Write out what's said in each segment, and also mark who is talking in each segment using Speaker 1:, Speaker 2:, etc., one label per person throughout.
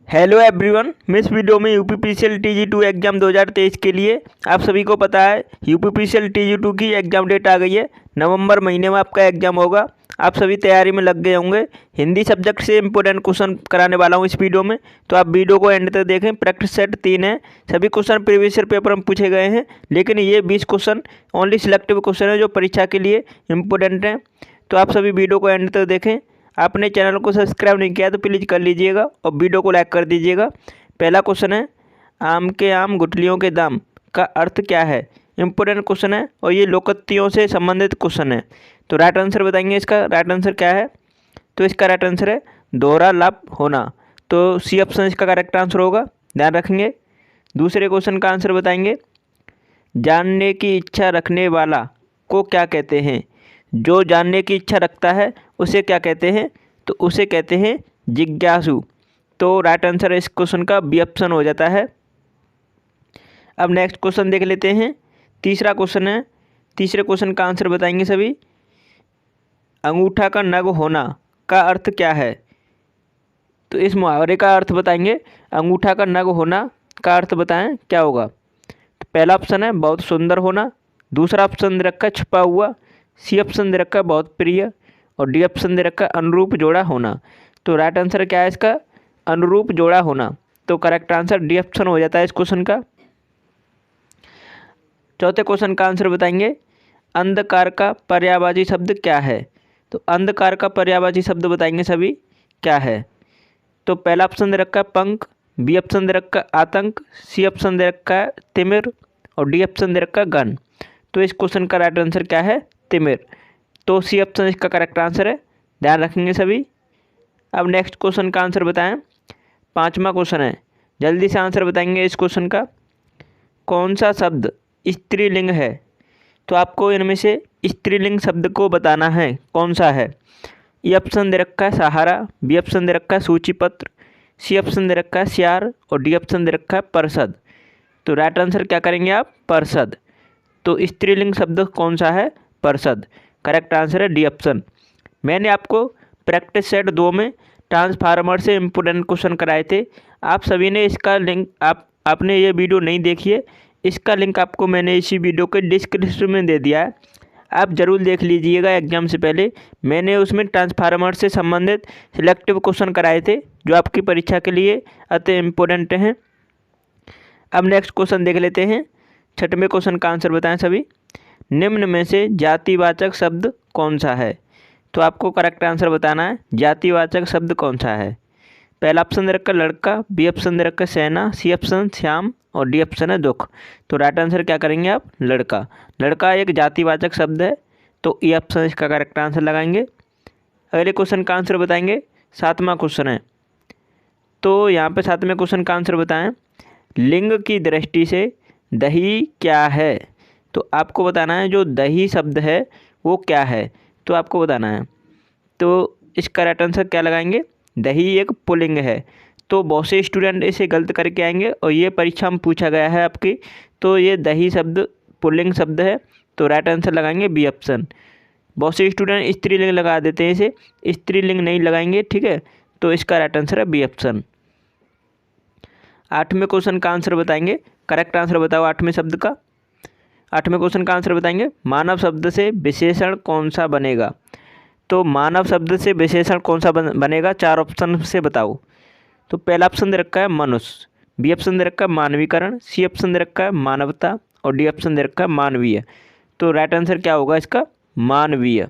Speaker 1: Hello everyone, मैं इस video में यूपीपीसीएल TG2 एग्ज़ाम 2023 के लिए आप सभी को पता है यूपीपीसीएल TG2 की एग्ज़ाम डेट आ गई है। नवंबर महीने में आपका एग्ज़ाम होगा। आप सभी तैयारी में लग गए होंगे। हिंदी सब्जेक्ट से इंपॉर्टेंट क्वेश्चन कराने वाला हूँ इस वीडियो में, तो आप वीडियो को एंड तक देखें। प्रैक्टिस सेट 3 है। सभी क्वेश्चन प्रीवियस ईयर पेपर में पूछे गए हैं, लेकिन ये 20 क्वेश्चन ओनली सिलेक्टिव क्वेश्चन है जो परीक्षा के लिए इम्पोर्टेंट हैं। तो आप सभी वीडियो को एंड तक देखें। आपने चैनल को सब्सक्राइब नहीं किया तो प्लीज़ कर लीजिएगा और वीडियो को लाइक कर दीजिएगा। पहला क्वेश्चन है, आम के आम गुठलियों के दाम का अर्थ क्या है। इम्पोर्टेंट क्वेश्चन है और ये लोकोक्तियों से संबंधित क्वेश्चन है। तो राइट आंसर बताएंगे। इसका राइट आंसर क्या है? तो इसका राइट आंसर है दोहरा लाभ होना। तो सी ऑप्शन इसका करेक्ट आंसर होगा, ध्यान रखेंगे। दूसरे क्वेश्चन का आंसर बताएंगे, जानने की इच्छा रखने वाला को क्या कहते हैं। जो जानने की इच्छा रखता है उसे क्या कहते हैं? तो उसे कहते हैं जिज्ञासु। तो राइट आंसर इस क्वेश्चन का बी ऑप्शन हो जाता है। अब नेक्स्ट क्वेश्चन देख लेते हैं। तीसरा क्वेश्चन है। तीसरे क्वेश्चन का आंसर बताएंगे सभी। अंगूठा का नग होना का अर्थ क्या है। तो इस मुहावरे का अर्थ बताएंगे। अंगूठा का नग होना का अर्थ बताएं क्या होगा। तो पहला ऑप्शन है बहुत सुंदर होना। दूसरा ऑप्शन दे रखा है छुपा हुआ। सी ऑप्शन दे रखा है बहुत प्रिय। और डी ऑप्शन दे रखा है अनुरूप जोड़ा होना। तो राइट आंसर क्या है इसका? अनुरूप जोड़ा होना। तो करेक्ट आंसर डी ऑप्शन हो जाता है इस क्वेश्चन का। चौथे क्वेश्चन का आंसर बताएंगे, अंधकार का पर्यायवाची शब्द क्या है। तो अंधकार का पर्यायवाची शब्द बताएंगे सभी क्या है। तो पहला ऑप्शन दे रखा है पंख। बी ऑप्शन दे रखा है आतंक। सी ऑप्शन दे रखा है तिमिर। और डी ऑप्शन दे रखा है गन। तो इस क्वेश्चन का राइट आंसर क्या है? तिमिर। तो सी ऑप्शन इसका करेक्ट आंसर है, ध्यान रखेंगे सभी। अब नेक्स्ट क्वेश्चन का आंसर बताएं। पांचवा क्वेश्चन है, जल्दी से आंसर बताएंगे इस क्वेश्चन का। कौन सा शब्द स्त्रीलिंग है। तो आपको इनमें से स्त्रीलिंग शब्द को बताना है कौन सा है। ए ऑप्शन दे रखा है सहारा। बी ऑप्शन दे रखा है सूचीपत्र। सी ऑप्शन दे रखा है सियार। और डी ऑप्शन दे रखा है परसद। तो राइट आंसर क्या करेंगे आप? परसद। तो स्त्रीलिंग शब्द कौन सा है? परसद। करेक्ट आंसर है डी ऑप्शन। मैंने आपको प्रैक्टिस सेट 2 में ट्रांसफार्मर से इम्पोर्टेंट क्वेश्चन कराए थे। आप सभी ने इसका लिंक आपने ये वीडियो नहीं देखी है, इसका लिंक आपको मैंने इसी वीडियो के डिस्क्रिप्शन में दे दिया है। आप ज़रूर देख लीजिएगा एग्जाम से पहले। मैंने उसमें ट्रांसफार्मर से संबंधित सिलेक्टिव क्वेश्चन कराए थे जो आपकी परीक्षा के लिए अति इम्पोर्टेंट हैं। अब नेक्स्ट क्वेश्चन देख लेते हैं। छठवें क्वेश्चन का आंसर बताएं सभी। निम्न में से जातिवाचक शब्द कौन सा है। तो आपको करेक्ट आंसर बताना है जातिवाचक शब्द कौन सा है। पहला ऑप्शन दे रखा लड़का। बी ऑप्शन दे रखा सेना। C option Shyam. और डी ऑप्शन है दुख। तो राइट आंसर क्या करेंगे आप? लड़का। लड़का एक जातिवाचक शब्द है, तो ई ऑप्शन इसका करेक्ट आंसर लगाएंगे। अगले क्वेश्चन का आंसर बताएंगे। सातवां क्वेश्चन है। तो यहाँ पे सातवें क्वेश्चन का आंसर बताएं, लिंग की दृष्टि से दही क्या है। तो आपको बताना है जो दही शब्द है वो क्या है, तो आपको बताना है। तो इसका राइट आंसर क्या लगाएंगे? दही एक पुल्लिंग है। तो बहुत से स्टूडेंट इसे गलत करके आएंगे और ये परीक्षा में पूछा गया है आपकी। तो ये दही शब्द पुल्लिंग शब्द है, तो राइट आंसर लगाएंगे बी ऑप्शन। बहुत से स्टूडेंट स्त्रीलिंग लगा देते हैं, इसे स्त्रीलिंग नहीं लगाएंगे, ठीक है। तो इसका राइट आंसर है बी ऑप्शन। आठवें क्वेश्चन का आंसर बताएंगे। करेक्ट आंसर बताओ आठवें शब्द का। आठवें क्वेश्चन का आंसर बताएंगे, मानव शब्द से विशेषण कौन सा बनेगा। तो मानव शब्द से विशेषण कौन सा बनेगा, 4 ऑप्शन से बताओ। तो पहला ऑप्शन दे रखा है मनुष्य। बी ऑप्शन दे रखा है मानवीकरण। सी ऑप्शन दे रखा है मानवता। और डी ऑप्शन दे रखा है मानवीय। तो राइट आंसर क्या होगा इसका? मानवीय।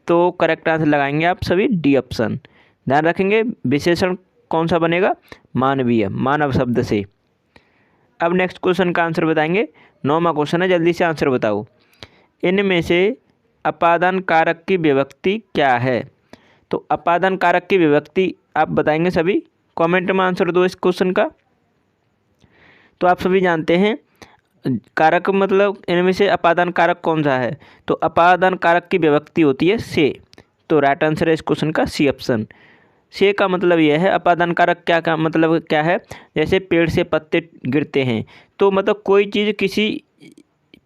Speaker 1: तो करेक्ट आंसर लगाएंगे आप सभी डी ऑप्शन। ध्यान रखेंगे विशेषण कौन सा बनेगा? मानवीय, मानव शब्द से। अब नेक्स्ट क्वेश्चन का आंसर बताएंगे। 9वां क्वेश्चन है, जल्दी से आंसर बताओ। इनमें से अपादान कारक की विभक्ति क्या है। तो अपादान कारक की विभक्ति आप बताएंगे सभी। कमेंट में आंसर दो इस क्वेश्चन का। तो आप सभी जानते हैं कारक मतलब इनमें से अपादान कारक कौन सा है। तो अपादान कारक की विभक्ति होती है से। तो राइट आंसर है इस क्वेश्चन का सी ऑप्शन। से का मतलब यह है, अपादान कारक क्या मतलब क्या है। जैसे पेड़ से पत्ते गिरते हैं, तो मतलब कोई चीज़ किसी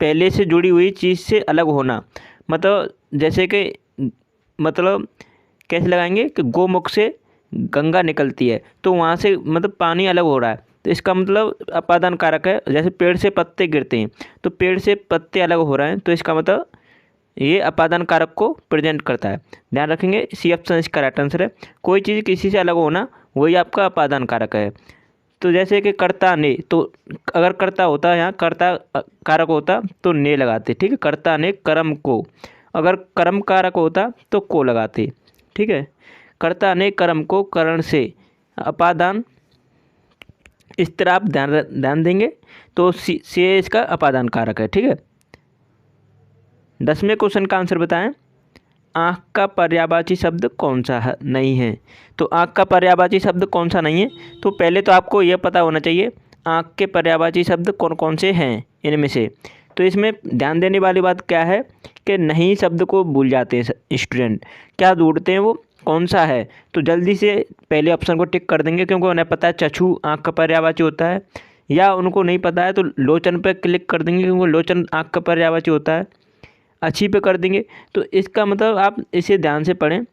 Speaker 1: पहले से जुड़ी हुई चीज़ से अलग होना। मतलब जैसे कि मतलब कैसे लगाएंगे कि गोमुख से गंगा निकलती है तो वहाँ से मतलब पानी अलग हो रहा है, तो इसका मतलब अपादान कारक है। जैसे पेड़ से पत्ते गिरते हैं तो पेड़ से पत्ते अलग हो रहे हैं, तो इसका मतलब ये अपादान कारक को प्रेजेंट करता है। ध्यान रखेंगे, सी ऑप्शन इसका राइट आंसर है। कोई चीज़ किसी से अलग होना वही आपका अपादान कारक है। तो जैसे कि कर्ता ने, तो अगर कर्ता होता यहाँ कर्ता कारक होता तो ने लगाते, ठीक है। कर्ता ने कर्म को, अगर कर्म कारक होता तो को लगाते, ठीक है। कर्ता ने कर्म को करण से, अपादान, इस तरह आप ध्यान देंगे तो से इसका अपादान कारक है, ठीक है। 10वें क्वेश्चन का आंसर बताएं। आँख का पर्यायवाची शब्द कौन सा है नहीं है? तो आँख का पर्यायवाची शब्द कौन सा नहीं है? तो पहले तो आपको यह पता होना चाहिए आँख के पर्यायवाची शब्द कौन कौन से हैं इनमें से। तो इसमें ध्यान देने वाली बात क्या है कि नहीं शब्द को भूल जाते हैं स्टूडेंट, क्या ढूंढते हैं वो कौन सा है। तो जल्दी से पहले ऑप्शन को टिक कर देंगे, क्योंकि उन्हें पता है चक्षु आँख का पर्यायवाची होता है, या उनको नहीं पता है तो लोचन पर क्लिक कर देंगे, क्योंकि लोचन आँख का पर्यायवाची होता है। अच्छी पे कर देंगे। तो इसका मतलब आप इसे ध्यान से पढ़ें।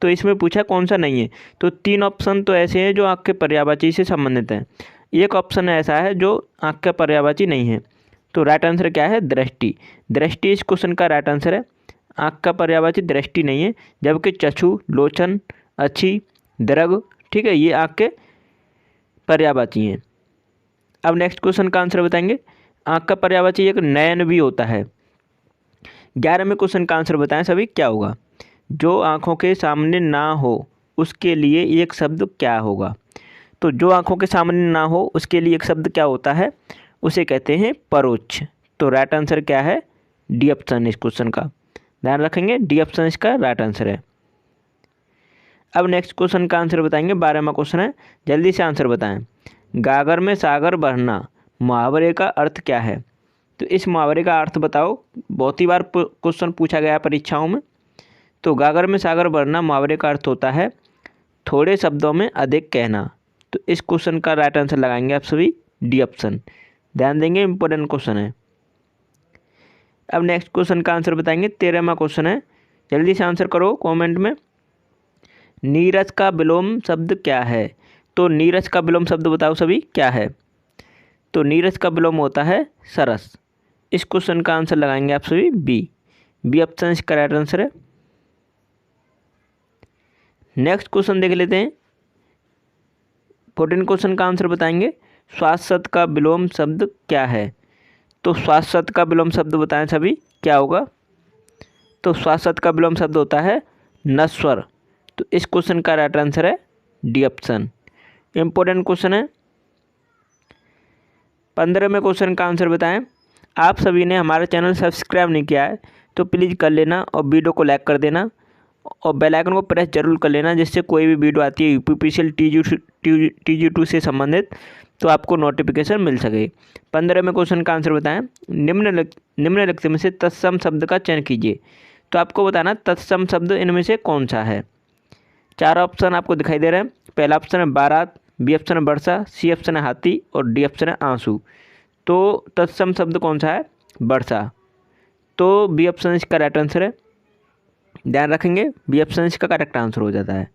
Speaker 1: तो इसमें पूछा कौन सा नहीं है, तो 3 ऑप्शन तो ऐसे हैं जो आँख के पर्यायवाची से संबंधित हैं, एक ऑप्शन ऐसा है जो आँख का पर्यायवाची नहीं है। तो राइट आंसर क्या है? दृष्टि। दृष्टि इस क्वेश्चन का राइट आंसर है। आँख का पर्यायवाची दृष्टि नहीं है, जबकि चक्षु, लोचन, अच्छी, दृग, ठीक है, ये आँख के पर्यायवाची हैं। अब नेक्स्ट क्वेश्चन का आंसर बताएंगे। आँख का पर्यायवाची एक नयन भी होता है। 11वें क्वेश्चन का आंसर बताएं सभी, क्या होगा? जो आँखों के सामने ना हो उसके लिए एक शब्द क्या होगा? तो जो आँखों के सामने ना हो उसके लिए एक शब्द क्या होता है? उसे कहते हैं परोक्ष। तो राइट आंसर क्या है? डी ऑप्शन इस क्वेश्चन का। ध्यान रखेंगे, डी ऑप्शन इसका राइट आंसर है। अब नेक्स्ट क्वेश्चन का आंसर बताएंगे। 12वां क्वेश्चन है, जल्दी से आंसर बताएं। गागर में सागर भरना मुहावरे का अर्थ क्या है? तो इस मुहावरे का अर्थ बताओ। बहुत ही बार क्वेश्चन पूछा गया परीक्षाओं में। तो गागर में सागर भरना मुहावरे का अर्थ होता है थोड़े शब्दों में अधिक कहना। तो इस क्वेश्चन का राइट आंसर लगाएंगे आप सभी, डी ऑप्शन। ध्यान देंगे, इंपॉर्टेंट क्वेश्चन है। अब नेक्स्ट क्वेश्चन का आंसर बताएंगे। 13वां क्वेश्चन है, जल्दी से आंसर करो कॉमेंट में। नीरस का विलोम शब्द क्या है? तो नीरस का विलोम शब्द बताओ सभी, क्या है? तो नीरस का विलोम होता है सरस। इस क्वेश्चन का आंसर लगाएंगे आप सभी, बी ऑप्शन इसका राइट आंसर है। नेक्स्ट क्वेश्चन देख लेते हैं। 14 क्वेश्चन का आंसर बताएंगे। श्वासत का विलोम शब्द क्या है? तो श्वासत का विलोम शब्द बताएं सभी, क्या होगा? तो श्वासत का विलोम शब्द होता है नस्वर। तो इस क्वेश्चन का राइट आंसर है डी ऑप्शन। इंपॉर्टेंट क्वेश्चन है। 15वें क्वेश्चन का आंसर बताएं। आप सभी ने हमारा चैनल सब्सक्राइब नहीं किया है तो प्लीज़ कर लेना, और वीडियो को लाइक कर देना, और बेल आइकन को प्रेस जरूर कर लेना, जिससे कोई भी वीडियो आती है यूपीपीसीएल TG2 से संबंधित तो आपको नोटिफिकेशन मिल सके। 15वें क्वेश्चन का आंसर बताएं। निम्नलिखित में से तत्सम शब्द का चयन कीजिए। तो आपको बताना तत्सम शब्द इनमें से कौन सा है। 4 ऑप्शन आपको दिखाई दे रहे हैं। पहला ऑप्शन है बारात, बी ऑप्शन है वर्षा, सी ऑप्शन है हाथी, और डी ऑप्शन है आंसू। तो तत्सम शब्द कौन सा है? वर्षा। तो बी ऑप्शन इसका राइट आंसर है। ध्यान रखेंगे, बी ऑप्शन इसका करेक्ट आंसर हो जाता है।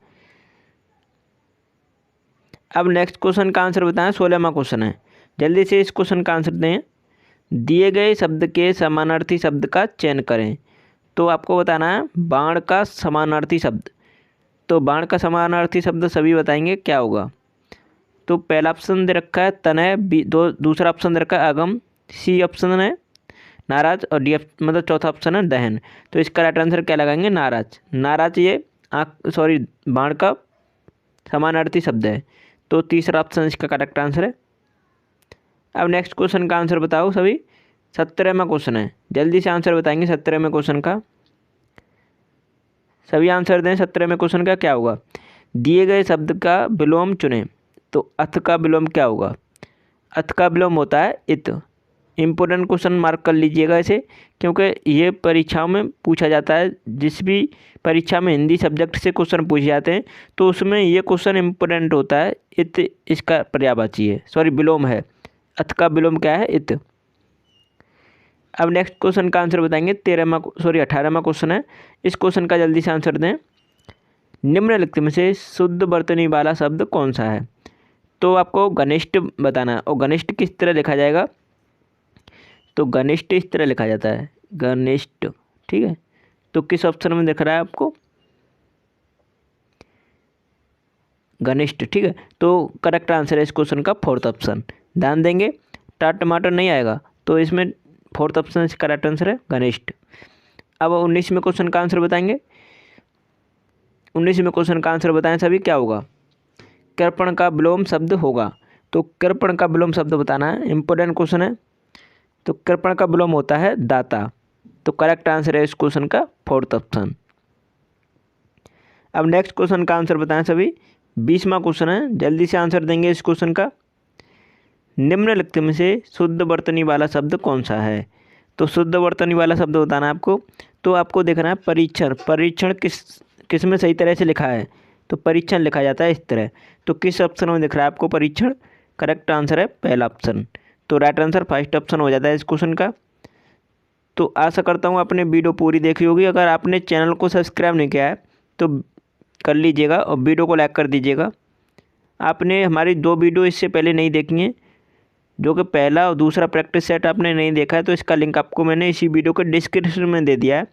Speaker 1: अब नेक्स्ट क्वेश्चन का आंसर बताएं। 16वां क्वेश्चन है, जल्दी से इस क्वेश्चन का आंसर दें। दिए गए शब्द के समानार्थी शब्द का चयन करें। तो आपको बताना है बाण का समानार्थी शब्द। तो बाण का समानार्थी शब्द सभी बताएंगे, क्या होगा? तो पहला ऑप्शन दे रखा है तनय, दूसरा ऑप्शन दे रखा है अगम, सी ऑप्शन है नाराज, और डी मतलब चौथा ऑप्शन है दहन। तो इसका राइट आंसर क्या लगाएंगे? नाराज। नाराज ये बाण का समानार्थी शब्द है। तो तीसरा ऑप्शन इसका करेक्ट आंसर है। अब नेक्स्ट क्वेश्चन का आंसर बताओ सभी। 17वां क्वेश्चन है, जल्दी से आंसर बताएंगे 17वें क्वेश्चन का। सभी आंसर दें 17वें क्वेश्चन का, क्या होगा? दिए गए शब्द का विलोम चुनें। तो अथ का विलोम क्या होगा? अथ का विलोम होता है इत। इम्पोर्टेंट क्वेश्चन मार्क कर लीजिएगा इसे, क्योंकि ये परीक्षाओं में पूछा जाता है। जिस भी परीक्षा में हिंदी सब्जेक्ट से क्वेश्चन पूछे जाते हैं तो उसमें ये क्वेश्चन इम्पोर्टेंट होता है। इत इसका पर्यायवाची है, विलोम है। अथ का विलोम क्या है? इत। अब नेक्स्ट क्वेश्चन का आंसर बताएंगे। 18वां क्वेश्चन है। इस क्वेश्चन का जल्दी से आंसर दें। निम्नलिखित में से शुद्ध वर्तनी वाला शब्द कौन सा है? तो आपको घनिष्ठ बताना है। और घनिष्ठ किस तरह लिखा जाएगा? तो घनिष्ठ इस तरह लिखा जाता है, घनिष्ठ। ठीक है, तो किस ऑप्शन में दिख रहा है आपको? घनिष्ठ। ठीक है, तो करेक्ट आंसर है इस क्वेश्चन का फोर्थ ऑप्शन। ध्यान देंगे, टमाटर नहीं आएगा, तो इसमें फोर्थ ऑप्शन से करेक्ट आंसर है घनिष्ठ। अब 19वें क्वेश्चन का आंसर बताएंगे। 19वें क्वेश्चन का आंसर बताएं सभी, क्या होगा? कृपण का विलोम शब्द होगा। तो कृपण का विलोम शब्द बताना है, इंपॉर्टेंट क्वेश्चन है। तो कृपण का विलोम होता है दाता। तो करेक्ट आंसर है इस क्वेश्चन का फोर्थ ऑप्शन। अब नेक्स्ट क्वेश्चन का आंसर बताएं सभी। 20वां क्वेश्चन है, जल्दी से आंसर देंगे इस क्वेश्चन का। निम्नलिखित में से शुद्ध वर्तनी वाला शब्द कौन सा है? तो शुद्ध वर्तनी वाला शब्द बताना है आपको। तो आपको देखना है परीक्षण। परीक्षण किस में सही तरह से लिखा है? तो परीक्षण लिखा जाता है इस तरह। तो किस ऑप्शन में दिख रहा है आपको परीक्षण? करेक्ट आंसर है पहला ऑप्शन। तो राइट आंसर फर्स्ट ऑप्शन हो जाता है इस क्वेश्चन का। तो आशा करता हूँ आपने वीडियो पूरी देखी होगी। अगर आपने चैनल को सब्सक्राइब नहीं किया है तो कर लीजिएगा और वीडियो को लाइक कर दीजिएगा। आपने हमारी 2 वीडियो इससे पहले नहीं देखी हैं, जो कि पहला और दूसरा प्रैक्टिस सेट आपने नहीं देखा है, तो इसका लिंक आपको मैंने इसी वीडियो के डिस्क्रिप्शन में दे दिया है।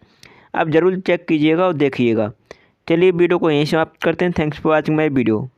Speaker 1: आप ज़रूर चेक कीजिएगा और देखिएगा। चलिए वीडियो को यहीं समाप्त करते हैं। Thanks for watching my video.